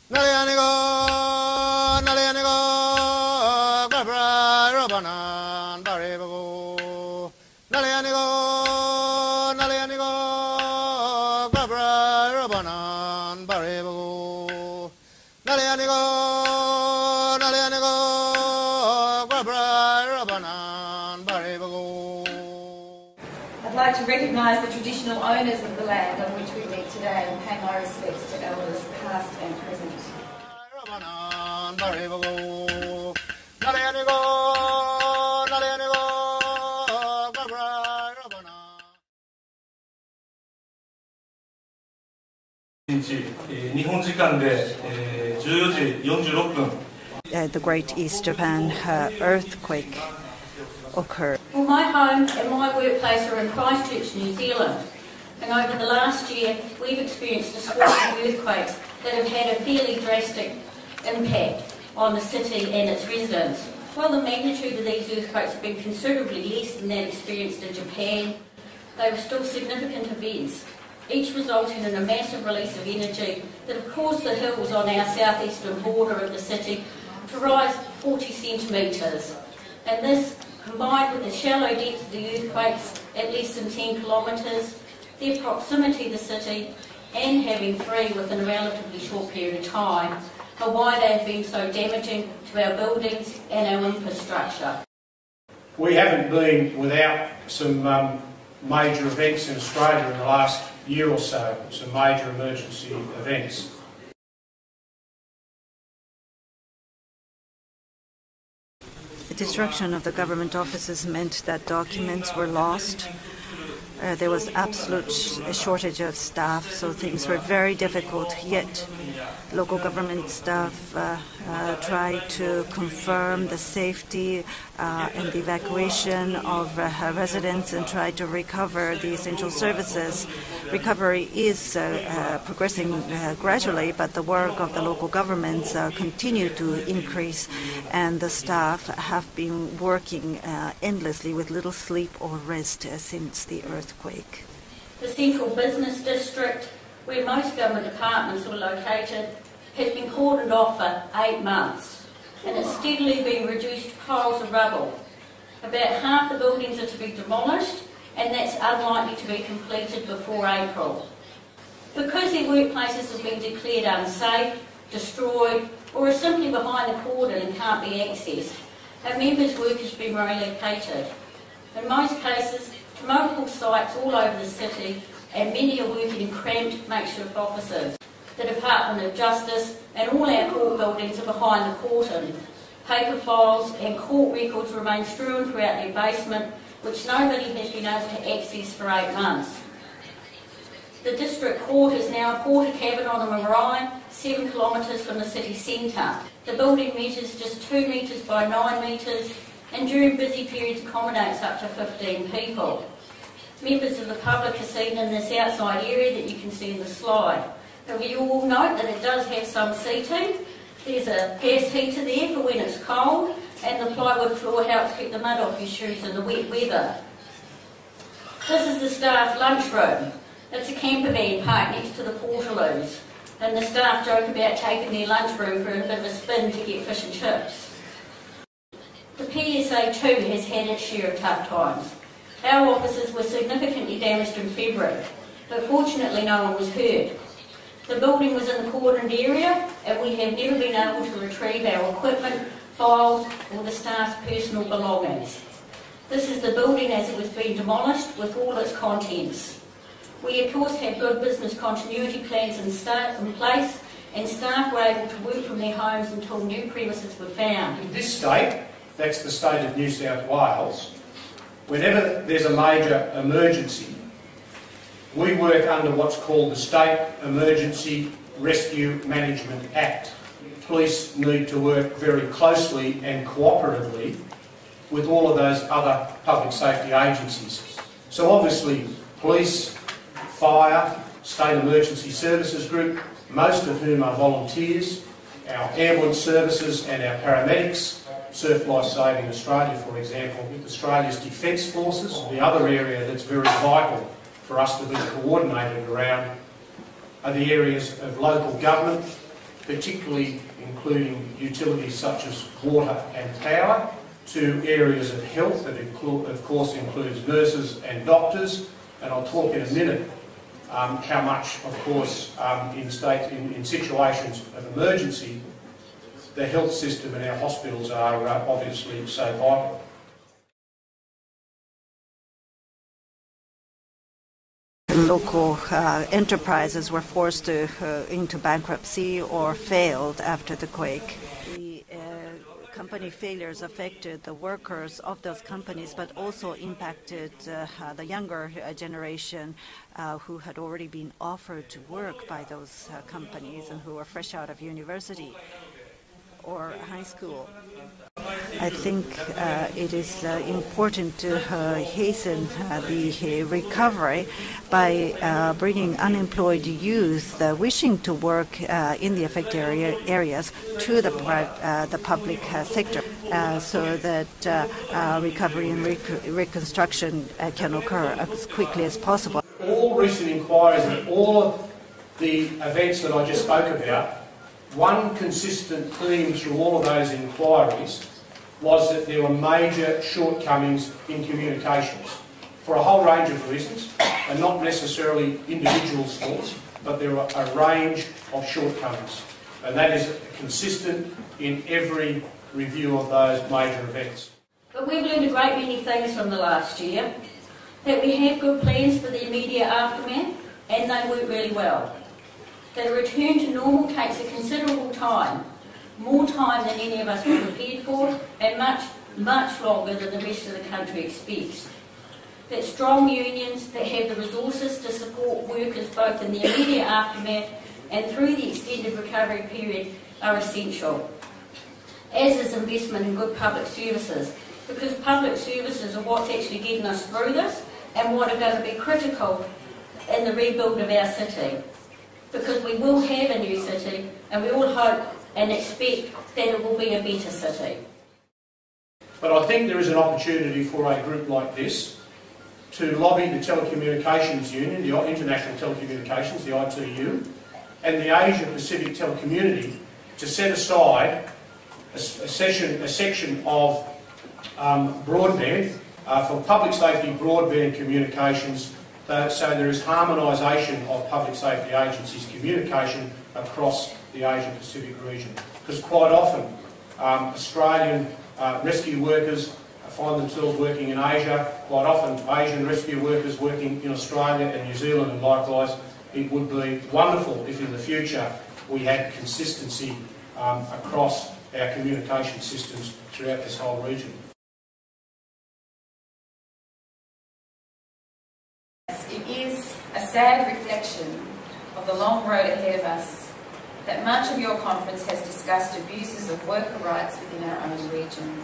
I'd like to recognise the traditional owners of the land on which we meet today and pay my respects to elders past and present. The Great East Japan earthquake occurred. Well, my home and my workplace are in Christchurch, New Zealand, and over the last year we've experienced a swath of earthquakes that have had a fairly drastic impact on the city and its residents. While the magnitude of these earthquakes have been considerably less than that experienced in Japan, they were still significant events, each resulting in a massive release of energy that have caused the hills on our southeastern border of the city to rise 40 centimetres. And this, combined with the shallow depth of the earthquakes at less than 10 kilometres, their proximity to the city, and having three within a relatively short period of time, are why they have been so damaging to our buildings and our infrastructure. We haven't been without some major events in Australia in the last year or so, some major emergency events. The destruction of the government offices meant that documents were lost. There was absolute shortage of staff, so things were very difficult, yet local government staff tried to confirm the safety and the evacuation of residents and tried to recover the essential services. Recovery is progressing gradually, but the work of the local governments continue to increase, and the staff have been working endlessly with little sleep or rest since the earthquake. The central business district, where most government departments are located, has been cordoned off for 8 months, and it's steadily been reduced to piles of rubble. About half the buildings are to be demolished, and that's unlikely to be completed before April. Because their workplaces have been declared unsafe, destroyed, or are simply behind the cordon and can't be accessed, our members' work has been relocated. In most cases, to multiple sites all over the city, and many are working in cramped makeshift offices. The Department of Justice and all our court buildings are behind the cordon. Paper files and court records remain strewn throughout their basement, which nobody has been able to access for 8 months. The District Court is now a porter cabin on a marae 7 kilometres from the city centre. The building measures just 2 metres by 9 metres, and during busy periods accommodates up to 15 people. Members of the public are seen in this outside area that you can see in the slide. Now, you will note that it does have some seating. There's a gas heater there for when it's cold, and the plywood floor helps keep the mud off your shoes in the wet weather. This is the staff lunchroom. It's a camper van parked next to the portaloos, and the staff joke about taking their lunchroom for a bit of a spin to get fish and chips. The PSA too has had its share of tough times. Our offices were significantly damaged in February, but fortunately no one was hurt. The building was in the cordoned area, and we have never been able to retrieve our equipment, files, or the staff's personal belongings. This is the building as it was being demolished with all its contents. We of course have good business continuity plans in place, and staff were able to work from their homes until new premises were found. In this state, that's the state of New South Wales, whenever there's a major emergency, we work under what's called the State Emergency Rescue Management Act. Police need to work very closely and cooperatively with all of those other public safety agencies. So obviously, police, fire, State Emergency Services Group, most of whom are volunteers, our ambulance services and our paramedics, Surf Life Saving Australia, for example, with Australia's Defence Forces, the other area that's very vital for us to be coordinated around are the areas of local government, particularly including utilities such as water and power, to areas of health that of course includes nurses and doctors, and I'll talk in a minute how much, of course, in situations of emergency, the health system and our hospitals are obviously so vital. Local enterprises were forced into bankruptcy or failed after the quake. The company failures affected the workers of those companies, but also impacted the younger generation who had already been offered to work by those companies and who were fresh out of university or high school. I think it is important to hasten the recovery by bringing unemployed youth wishing to work in the affected areas to the public sector so that recovery and reconstruction can occur as quickly as possible. All recent inquiries and all of the events that I just spoke about, one consistent theme through all of those inquiries was that there were major shortcomings in communications for a whole range of reasons, and not necessarily individuals' faults, but there were a range of shortcomings. And that is consistent in every review of those major events. But we've learned a great many things from the last year, that we have good plans for the immediate aftermath, and they work really well. That a return to normal takes a considerable time, more time than any of us were prepared for, and much, much longer than the rest of the country expects. That strong unions that have the resources to support workers both in the immediate aftermath and through the extended recovery period are essential, as is investment in good public services, because public services are what's actually getting us through this and what are going to be critical in the rebuild of our city. Because we will have a new city, and we all hope and expect that it will be a better city. But I think there is an opportunity for a group like this to lobby the Telecommunications Union, the International Telecommunications, the ITU, and the Asia Pacific Telecommunity to set aside a section of broadband for public safety broadband communications, so there is harmonisation of public safety agencies' communication across the Asia Pacific region. Because quite often Australian rescue workers find themselves working in Asia, quite often Asian rescue workers working in Australia and New Zealand, and likewise it would be wonderful if in the future we had consistency across our communication systems throughout this whole region. It is a sad reflection of the long road ahead of us that much of your conference has discussed abuses of worker rights within our own region.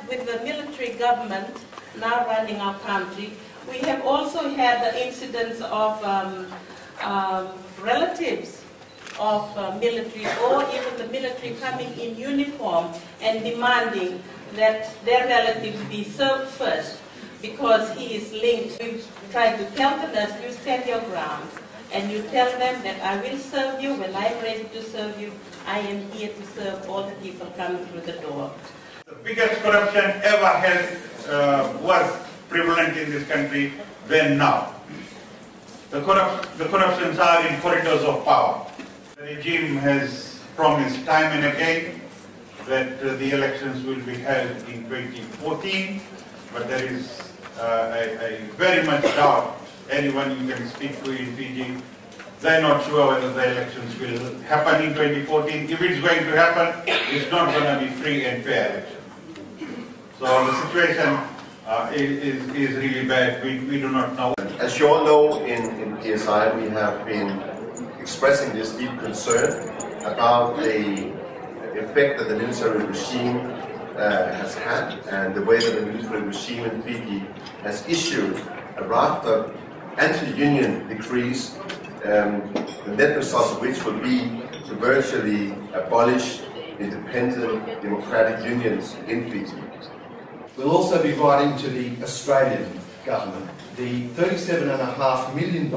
With the military government now running our country, we have also had the incidents of relatives of military, or even the military coming in uniform and demanding that their relatives be served first because he is linked. We try to tell the nurse, you stand your ground, and you tell them that I will serve you when I am ready to serve you. I am here to serve all the people coming through the door. The biggest corruption ever was prevalent in this country than now. The corruptions are in corridors of power. The regime has promised time and again that the elections will be held in 2014, but there is I very much doubt anyone you can speak to in Fiji. They're not sure whether the elections will happen in 2014. If it's going to happen, it's not going to be free and fair election. So the situation is really bad. We do not know. As you all know, in PSI we have been expressing this deep concern about the effect that the military regime has had, and the way that the military regime in Fiji has issued a raft of anti-union decrees, the net result of which will be to virtually abolish independent democratic unions in Fiji. We'll also be writing to the Australian government. The $37.5 million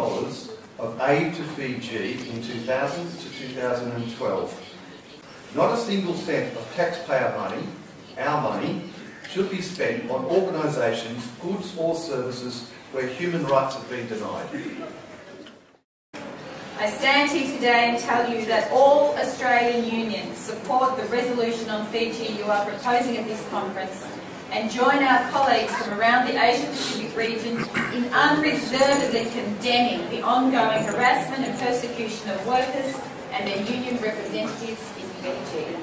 of aid to Fiji in 2000 to 2012. Not a single cent of taxpayer money, our money, should be spent on organisations, goods or services where human rights have been denied. I stand here today and tell you that all Australian unions support the resolution on Fiji you are proposing at this conference and join our colleagues from around the Asia-Pacific region in unreservedly condemning the ongoing harassment and persecution of workers and their union representatives in Fiji.